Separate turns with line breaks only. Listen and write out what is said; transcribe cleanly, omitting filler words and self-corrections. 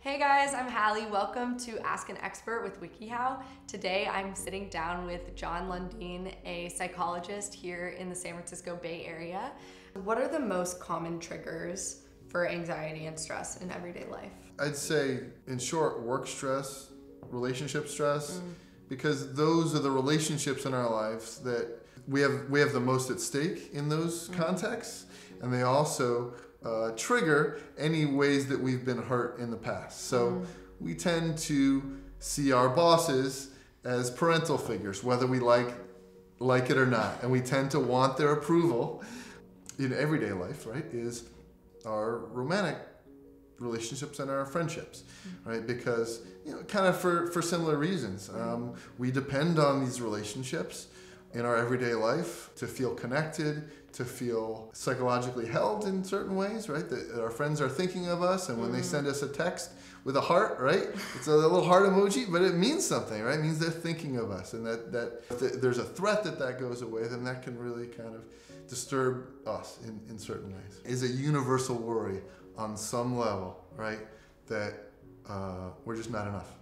Hey guys, I'm Hallie. Welcome to Ask an Expert with wikiHow. Today I'm sitting down with John Lundin, a psychologist here in the San Francisco Bay Area. What are the most common triggers for anxiety and stress in everyday life?
I'd say, in short, work stress, relationship stress, because those are the relationships in our lives that we have the most at stake in those contexts, and they also trigger any ways that we've been hurt in the past. So we tend to see our bosses as parental figures, whether we like it or not, and we tend to want their approval. In everyday life, right, is our romantic relationships and our friendships, right? Because, kind of for similar reasons. We depend on these relationships in our everyday life to feel connected, to feel psychologically held in certain ways, right? That our friends are thinking of us, and when they send us a text with a heart, right? It's a little heart emoji, but it means something, right? It means they're thinking of us, and that if there's a threat that goes away, then that can really kind of disturb us in certain ways. Is a universal worry on some level, right? That we're just not enough.